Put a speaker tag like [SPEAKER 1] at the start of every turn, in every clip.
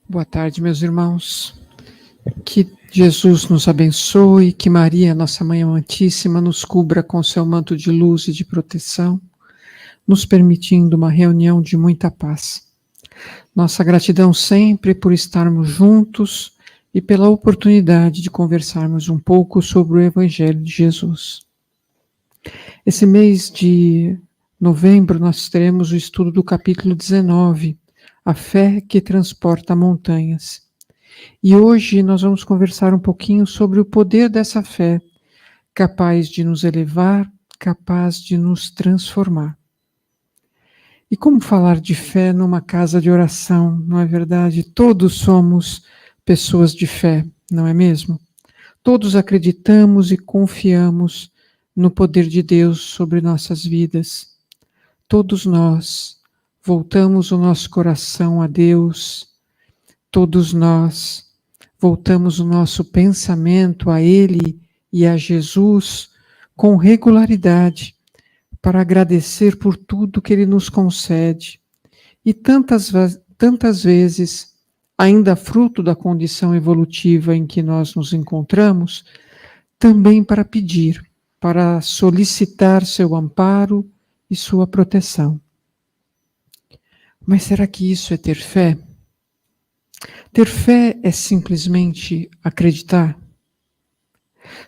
[SPEAKER 1] Boa tarde, meus irmãos. Que Jesus nos abençoe, que Maria, nossa Mãe Amantíssima, nos cubra com seu manto de luz e de proteção, nos permitindo uma reunião de muita paz. Nossa gratidão sempre por estarmos juntos e pela oportunidade de conversarmos um pouco sobre o Evangelho de Jesus. Esse mês de novembro nós teremos o estudo do capítulo 19, A Fé que Transporta Montanhas. E hoje nós vamos conversar um pouquinho sobre o poder dessa fé, capaz de nos elevar, capaz de nos transformar. E como falar de fé numa casa de oração, não é verdade? Todos somos pessoas de fé, não é mesmo? Todos acreditamos e confiamos no poder de Deus sobre nossas vidas. Todos nós voltamos o nosso coração a Deus. Todos nós voltamos o nosso pensamento a Ele e a Jesus com regularidade para agradecer por tudo que Ele nos concede. E tantas vezes, ainda fruto da condição evolutiva em que nós nos encontramos, também para pedir, para solicitar seu amparo e sua proteção. Mas será que isso é ter fé? Ter fé é simplesmente acreditar?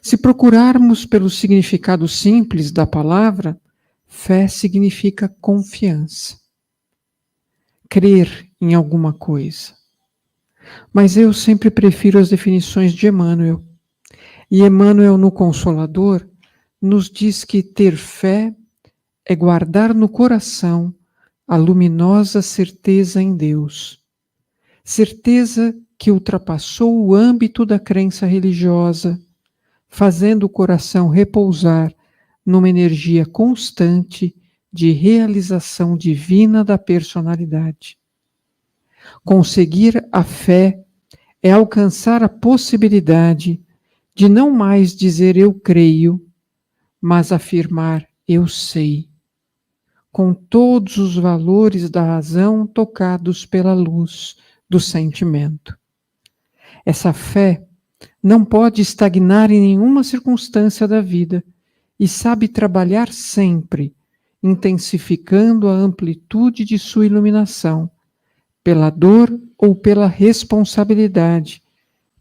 [SPEAKER 1] Se procurarmos pelo significado simples da palavra, fé significa confiança, crer em alguma coisa. Mas eu sempre prefiro as definições de Emmanuel. E Emmanuel, no Consolador, nos diz que ter fé é guardar no coração a luminosa certeza em Deus. Certeza que ultrapassou o âmbito da crença religiosa, fazendo o coração repousar numa energia constante de realização divina da personalidade. Conseguir a fé é alcançar a possibilidade de não mais dizer eu creio, mas afirmar eu sei, com todos os valores da razão tocados pela luz do sentimento. Essa fé não pode estagnar em nenhuma circunstância da vida e sabe trabalhar sempre, intensificando a amplitude de sua iluminação, pela dor ou pela responsabilidade,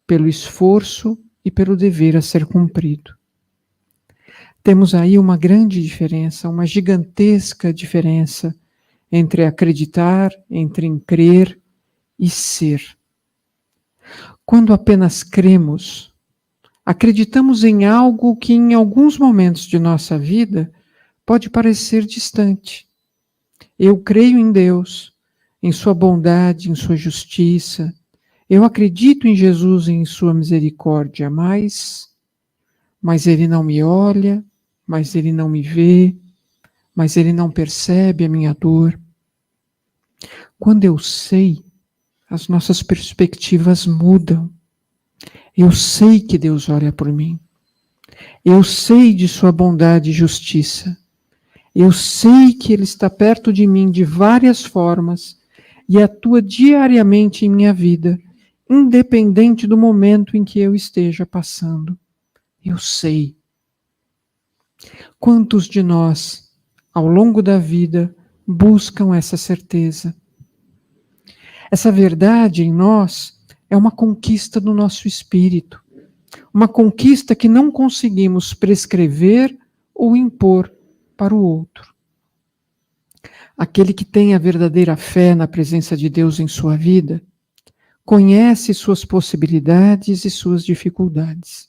[SPEAKER 1] pelo esforço e pelo dever a ser cumprido. Temos aí uma grande diferença, uma gigantesca diferença entre acreditar, entre crer e ser. Quando apenas cremos, acreditamos em algo que em alguns momentos de nossa vida pode parecer distante. Eu creio em Deus, em sua bondade, em sua justiça. Eu acredito em Jesus e em sua misericórdia, mas Ele não me olha, mas Ele não me vê, mas Ele não percebe a minha dor. Quando eu sei, as nossas perspectivas mudam. Eu sei que Deus olha por mim. Eu sei de sua bondade e justiça. Eu sei que Ele está perto de mim de várias formas e atua diariamente em minha vida, independente do momento em que eu esteja passando. Eu sei. Quantos de nós, ao longo da vida, buscam essa certeza? Essa verdade em nós é uma conquista do nosso espírito, uma conquista que não conseguimos prescrever ou impor para o outro. Aquele que tem a verdadeira fé na presença de Deus em sua vida, conhece suas possibilidades e suas dificuldades,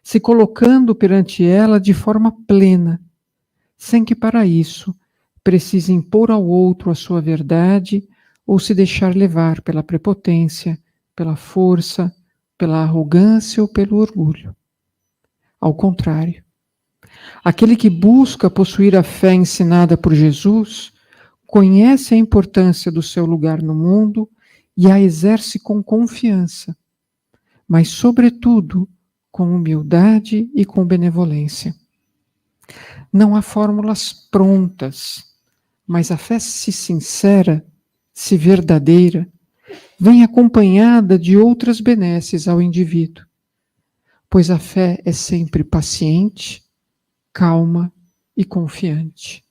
[SPEAKER 1] se colocando perante ela de forma plena, sem que para isso precise impor ao outro a sua verdade ou se deixar levar pela prepotência, pela força, pela arrogância ou pelo orgulho. Ao contrário, aquele que busca possuir a fé ensinada por Jesus, conhece a importância do seu lugar no mundo e a exerce com confiança, mas, sobretudo, com humildade e com benevolência. Não há fórmulas prontas, mas a fé se sincera, se verdadeira, vem acompanhada de outras benesses ao indivíduo, pois a fé é sempre paciente, calma e confiante.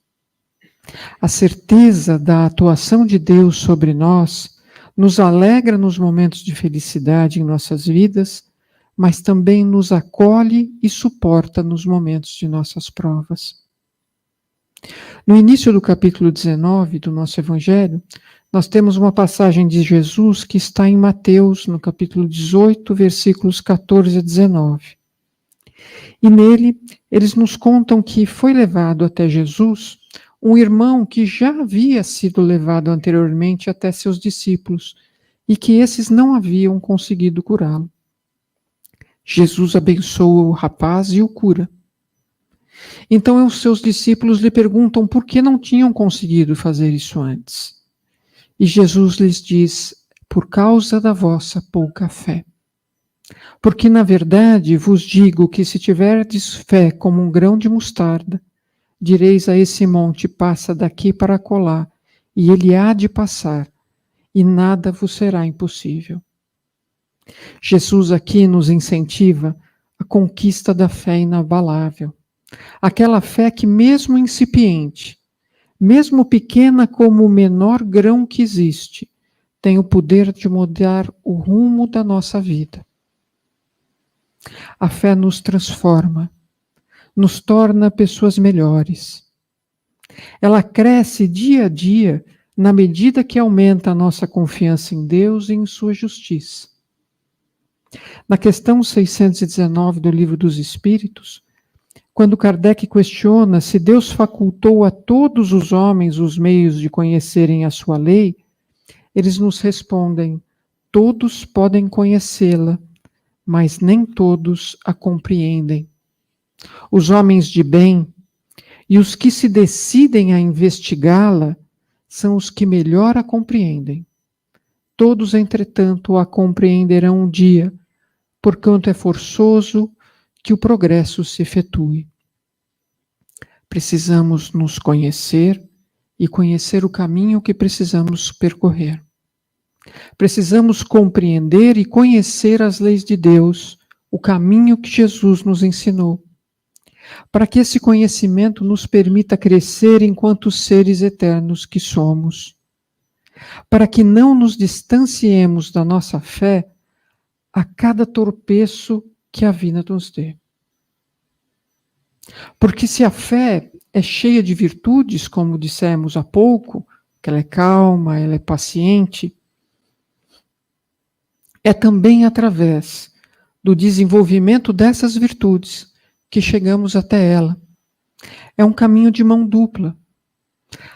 [SPEAKER 1] A certeza da atuação de Deus sobre nós nos alegra nos momentos de felicidade em nossas vidas, mas também nos acolhe e suporta nos momentos de nossas provas. No início do capítulo 19 do nosso Evangelho, nós temos uma passagem de Jesus que está em Mateus, no capítulo 18, versículos 14 a 19. E nele, eles nos contam que foi levado até Jesus um irmão que já havia sido levado anteriormente até seus discípulos e que esses não haviam conseguido curá-lo. Jesus abençoa o rapaz e o cura. Então os seus discípulos lhe perguntam por que não tinham conseguido fazer isso antes. E Jesus lhes diz: por causa da vossa pouca fé. Porque, na verdade, vos digo que se tiverdes fé como um grão de mostarda, direis a esse monte: passa daqui para acolá, e ele há de passar, e nada vos será impossível. Jesus aqui nos incentiva a conquista da fé inabalável. Aquela fé que, mesmo incipiente, mesmo pequena como o menor grão que existe, tem o poder de mudar o rumo da nossa vida. A fé nos transforma, nos torna pessoas melhores. Ela cresce dia a dia na medida que aumenta a nossa confiança em Deus e em sua justiça. Na questão 619 do Livro dos Espíritos, quando Kardec questiona se Deus facultou a todos os homens os meios de conhecerem a sua lei, eles nos respondem: todos podem conhecê-la, mas nem todos a compreendem. Os homens de bem e os que se decidem a investigá-la são os que melhor a compreendem. Todos, entretanto, a compreenderão um dia, porquanto é forçoso que o progresso se efetue. Precisamos nos conhecer e conhecer o caminho que precisamos percorrer. Precisamos compreender e conhecer as leis de Deus, o caminho que Jesus nos ensinou, para que esse conhecimento nos permita crescer enquanto seres eternos que somos, para que não nos distanciemos da nossa fé a cada tropeço que a vida nos dê. Porque se a fé é cheia de virtudes, como dissemos há pouco, que ela é calma, ela é paciente, é também através do desenvolvimento dessas virtudes que chegamos até ela. É um caminho de mão dupla.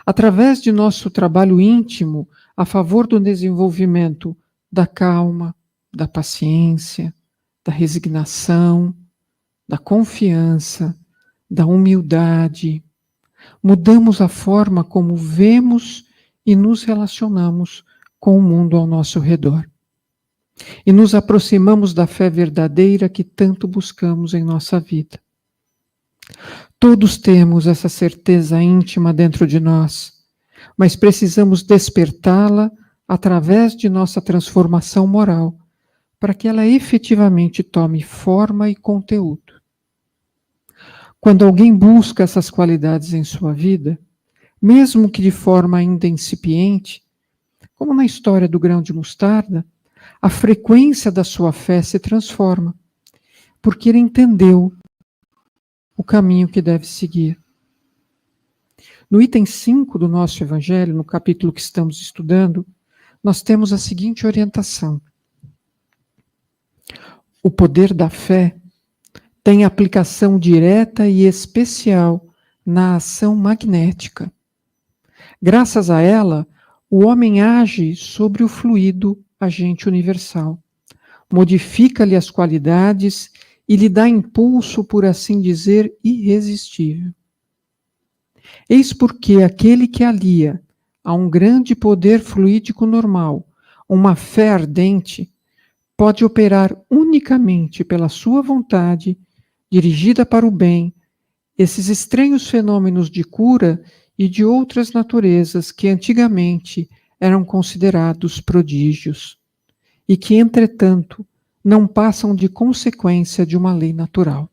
[SPEAKER 1] Através de nosso trabalho íntimo a favor do desenvolvimento da calma, da paciência, da resignação, da confiança, da humildade, mudamos a forma como vemos e nos relacionamos com o mundo ao nosso redor. E nos aproximamos da fé verdadeira que tanto buscamos em nossa vida. Todos temos essa certeza íntima dentro de nós, mas precisamos despertá-la através de nossa transformação moral, para que ela efetivamente tome forma e conteúdo. Quando alguém busca essas qualidades em sua vida, mesmo que de forma ainda incipiente, como na história do grão de mostarda, a frequência da sua fé se transforma, porque ele entendeu o caminho que deve seguir. No item 5 do nosso Evangelho, no capítulo que estamos estudando, nós temos a seguinte orientação: o poder da fé tem aplicação direta e especial na ação magnética. Graças a ela, o homem age sobre o fluido agente universal, modifica-lhe as qualidades e lhe dá impulso, por assim dizer, irresistível. Eis porque aquele que alia a um grande poder fluídico normal uma fé ardente, pode operar unicamente pela sua vontade, dirigida para o bem, esses estranhos fenômenos de cura e de outras naturezas que antigamente eram considerados prodígios e que, entretanto, não passam de consequência de uma lei natural.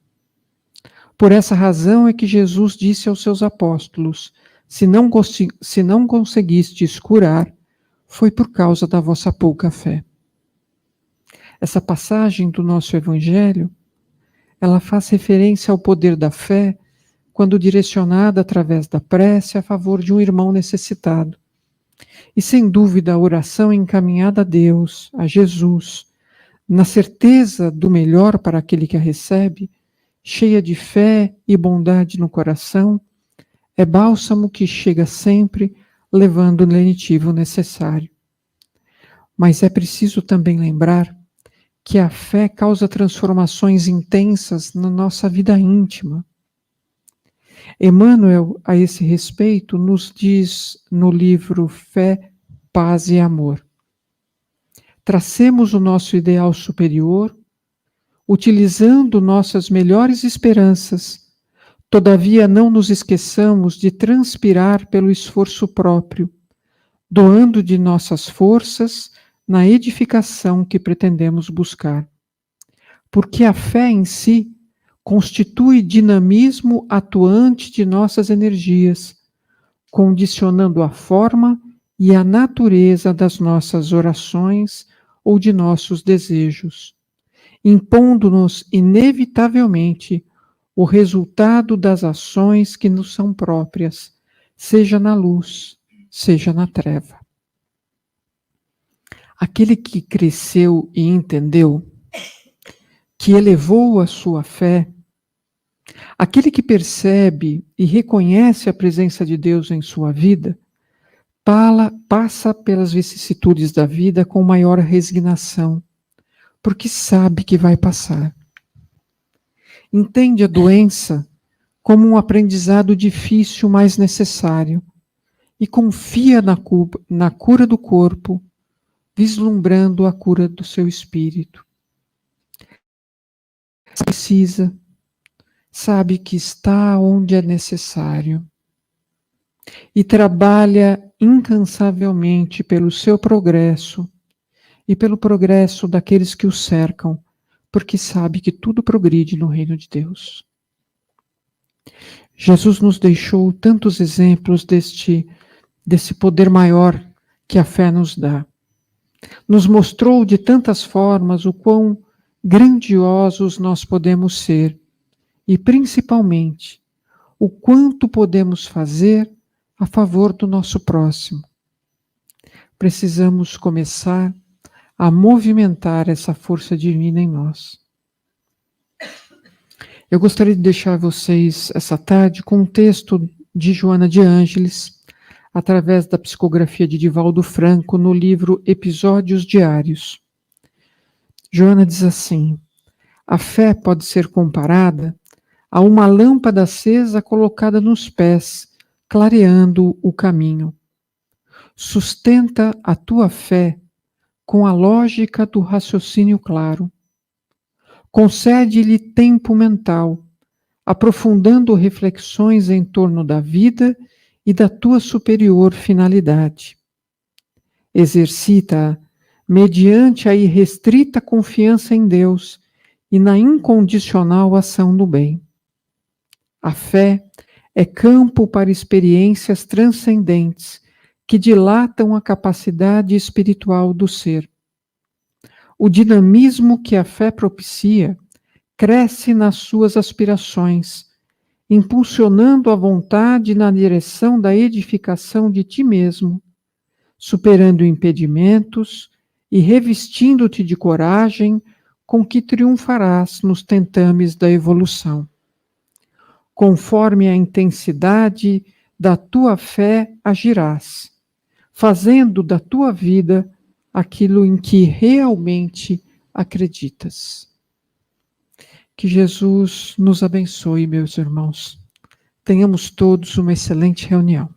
[SPEAKER 1] Por essa razão é que Jesus disse aos seus apóstolos: se não conseguistes curar, foi por causa da vossa pouca fé. Essa passagem do nosso Evangelho, ela faz referência ao poder da fé quando direcionada através da prece a favor de um irmão necessitado. E sem dúvida a oração encaminhada a Deus, a Jesus, na certeza do melhor para aquele que a recebe, cheia de fé e bondade no coração, é bálsamo que chega sempre levando o lenitivo necessário. Mas é preciso também lembrar que a fé causa transformações intensas na nossa vida íntima. Emmanuel, a esse respeito, nos diz no livro Fé, Paz e Amor: tracemos o nosso ideal superior, utilizando nossas melhores esperanças, todavia não nos esqueçamos de transpirar pelo esforço próprio, doando de nossas forças na edificação que pretendemos buscar. Porque a fé em si constitui dinamismo atuante de nossas energias, condicionando a forma e a natureza das nossas orações ou de nossos desejos, impondo-nos inevitavelmente o resultado das ações que nos são próprias, seja na luz, seja na treva. Aquele que cresceu e entendeu, que elevou a sua fé, aquele que percebe e reconhece a presença de Deus em sua vida, passa pelas vicissitudes da vida com maior resignação, porque sabe que vai passar. Entende a doença como um aprendizado difícil, mas necessário, e confia na cura do corpo, vislumbrando a cura do seu espírito. Precisa, sabe que está onde é necessário e trabalha incansavelmente pelo seu progresso e pelo progresso daqueles que o cercam, porque sabe que tudo progride no reino de Deus. Jesus nos deixou tantos exemplos desse poder maior que a fé nos dá. Nos mostrou de tantas formas o quão grandiosos nós podemos ser e, principalmente, o quanto podemos fazer a favor do nosso próximo. Precisamos começar a movimentar essa força divina em nós. Eu gostaria de deixar vocês essa tarde com um texto de Joana de Ângeles, através da psicografia de Divaldo Franco, no livro Episódios Diários. Joana diz assim: a fé pode ser comparada a uma lâmpada acesa colocada nos pés, clareando o caminho. Sustenta a tua fé com a lógica do raciocínio claro. Concede-lhe tempo mental, aprofundando reflexões em torno da vida e da tua superior finalidade. Exercita-a mediante a irrestrita confiança em Deus e na incondicional ação do bem. A fé é campo para experiências transcendentes que dilatam a capacidade espiritual do ser. O dinamismo que a fé propicia cresce nas suas aspirações, impulsionando a vontade na direção da edificação de ti mesmo, superando impedimentos e revestindo-te de coragem com que triunfarás nos tentames da evolução. Conforme a intensidade da tua fé agirás, fazendo da tua vida aquilo em que realmente acreditas. Que Jesus nos abençoe, meus irmãos. Tenhamos todos uma excelente reunião.